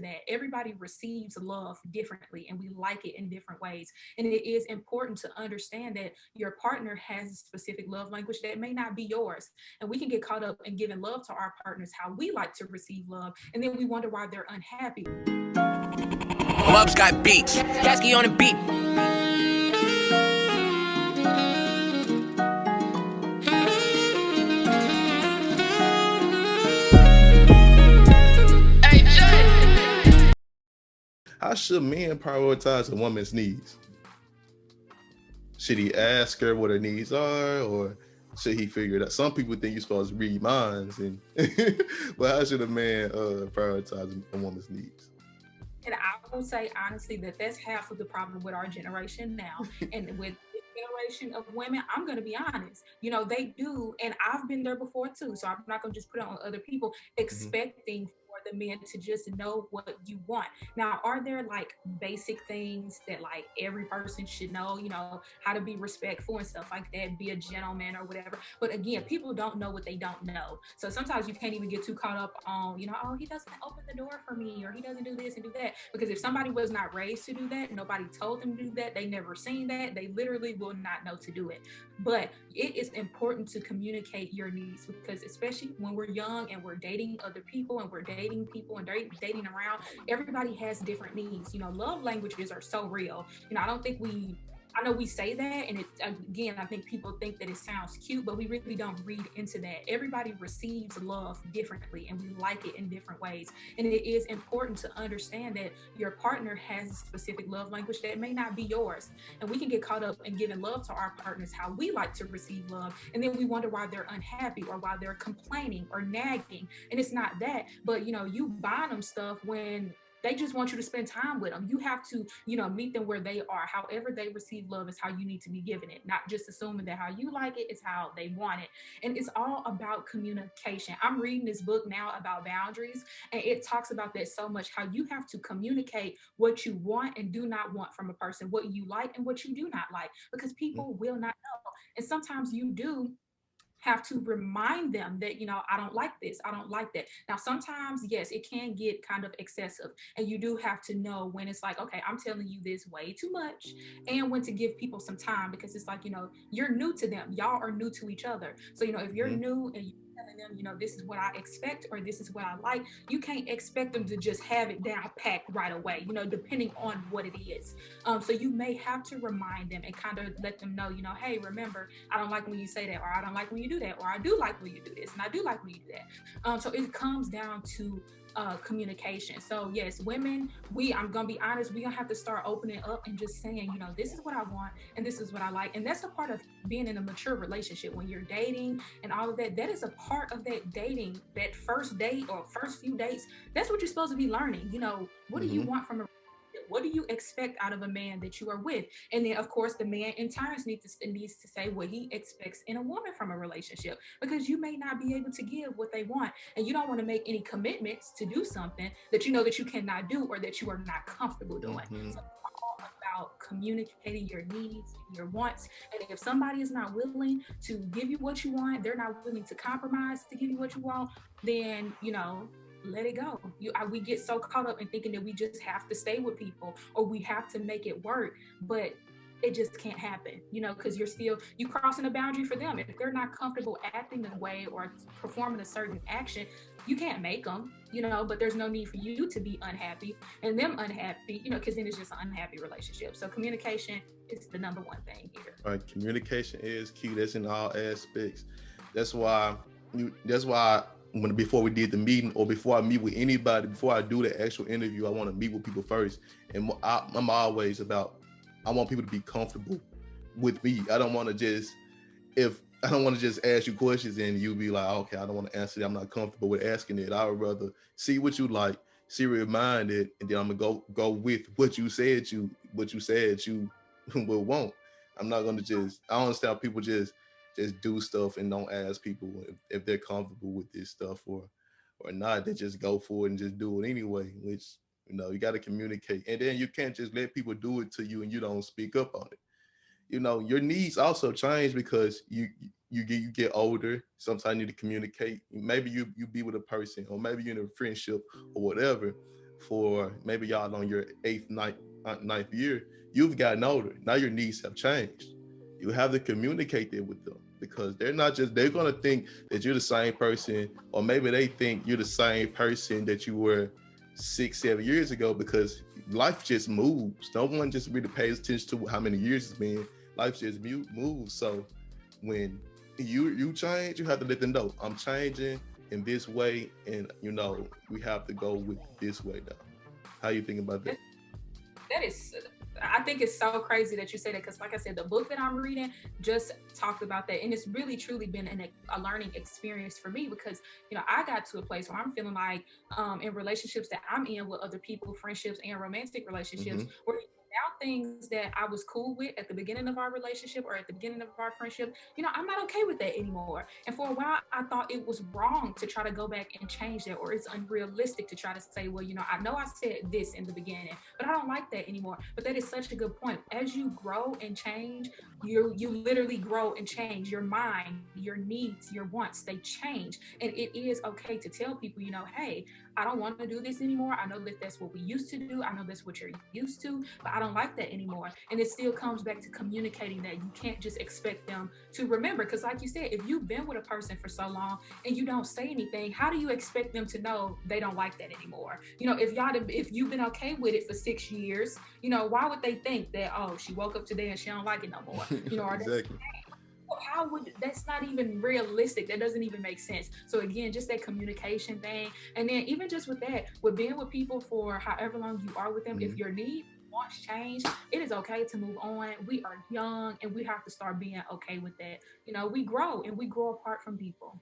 that everybody receives love differently and we like it in different ways. And it is important to understand that your partner has a specific love language that may not be yours. And we can get caught up in giving love to our partners how we like to receive love. And then we wonder why they're unhappy. Love's got beats. Kasky on the beat. How should men prioritize a woman's needs? Should he ask her what her needs are, or should he figure it out? Some people think you're supposed to read minds, and but how should a man prioritize a woman's needs? And I will say honestly that that's half of the problem with our generation now. And with this generation of women, I'm going to be honest, they do. And I've been there before too. So I'm not going to just put it on other people expecting for the men to just know what you want. Now, are there like basic things that like every person should know, how to be respectful and stuff like that, be a gentleman or whatever. But again, people don't know what they don't know. So sometimes you can't even get too caught up on, oh, he doesn't open the door for me, or he doesn't do this and do that. Because if somebody was not raised to do that, nobody told them to do that, they never seen that, they literally will not know to do it. But it is important to communicate your needs, because especially when we're young and we're dating other people and we're dating people and dating around, everybody has different needs. Love languages are so real. I know we say that, and again, I think people think that it sounds cute, but we really don't read into that. Everybody receives love differently, and we like it in different ways. And it is important to understand that your partner has a specific love language that may not be yours. And we can get caught up in giving love to our partners how we like to receive love, and then we wonder why they're unhappy or why they're complaining or nagging. And it's not that, but you buying them stuff when they just want you to spend time with them. You have to, meet them where they are. However they receive love is how you need to be giving it, not just assuming that how you like it is how they want it. And it's all about communication. I'm reading this book now about boundaries, and it talks about that so much, how you have to communicate what you want and do not want from a person, what you like and what you do not like, because people will not know. And sometimes you do have to remind them that, I don't like this, I don't like that. Now, sometimes, yes, it can get kind of excessive, and you do have to know when it's like, okay, I'm telling you this way too much, and when to give people some time, because it's like, you're new to them, y'all are new to each other. So, if you're new and you're telling them, this is what I expect or this is what I like, you can't expect them to just have it down packed right away, depending on what it is. So you may have to remind them and kind of let them know, hey, remember, I don't like when you say that, or I don't like when you do that, or I do like when you do this, and I do like when you do that. So it comes down to communication. So yes, women, I'm gonna be honest, we gonna have to start opening up and just saying, this is what I want and this is what I like. And that's a part of being in a mature relationship. When you're dating and all of that, that is a part of that dating, that first date or first few dates. That's what you're supposed to be learning. What do you want from a relationship? What do you expect out of a man that you are with? And then, of course, the man in turns needs to say what he expects in a woman from a relationship, because you may not be able to give what they want, and you don't want to make any commitments to do something that you know that you cannot do or that you are not comfortable doing. So it's all about communicating your needs, your wants, and if somebody is not willing to give you what you want, they're not willing to compromise to give you what you want, then let it go. We get so caught up in thinking that we just have to stay with people or we have to make it work, but it just can't happen, because you crossing a boundary for them. If they're not comfortable acting a way or performing a certain action, you can't make them, but there's no need for you to be unhappy and them unhappy, because then it's just an unhappy relationship. So communication is the number one thing here. All right, communication is key. That's in all aspects. That's why before we did the meeting, or before I meet with anybody, before I do the actual interview, I want to meet with people first. And I'm always about, I want people to be comfortable with me. I don't want to just ask you questions and you be like, okay, I don't want to answer that. I'm not comfortable with asking it. I would rather see what you like, see what you minded, and then I'm gonna go with what you said you will want. I'm not gonna I don't understand how people just do stuff and don't ask people if they're comfortable with this stuff or not. They just go for it and just do it anyway, which, you got to communicate. And then you can't just let people do it to you and you don't speak up on it. Your needs also change because you get older. Sometimes you need to communicate. Maybe you be with a person, or maybe you're in a friendship or whatever, for maybe y'all on your ninth year, you've gotten older. Now your needs have changed. You have to communicate that with them because they're gonna think that you're the same person, or maybe they think you're the same person that you were 6, 7 years ago because life just moves. No one just really pays attention to how many years it's been. Life just moves. So when you change, you have to let them know I'm changing in this way, and we have to go with this way now. How you think about that? That is, I think it's so crazy that you say that, because like I said, the book that I'm reading just talked about that, and it's really truly been a learning experience for me, because I got to a place where I'm feeling like in relationships that I'm in with other people, friendships and romantic relationships, where now things that I was cool with at the beginning of our relationship or at the beginning of our friendship, I'm not okay with that anymore. And for a while, I thought it was wrong to try to go back and change that, or it's unrealistic to try to say, well, I know I said this in the beginning, but I don't like that anymore. But that is such a good point. As you grow and change, you literally grow and change. Your mind, your needs, your wants, they change. And it is okay to tell people, hey, I don't want to do this anymore. I know that that's what we used to do. I know that's what you're used to, but I don't like that anymore. And it still comes back to communicating that. You can't just expect them to remember, because like you said, if you've been with a person for so long and you don't say anything, how do you expect them to know they don't like that anymore? If you've been okay with it for 6 years, why would they think that, oh, she woke up today and she don't like it no more? Exactly. That's not even realistic. That doesn't even make sense. So again, just that communication thing. And then even just with that, with being with people for however long you are with them, if your need wants change, it is okay to move on. We are young and we have to start being okay with that. We grow and we grow apart from people.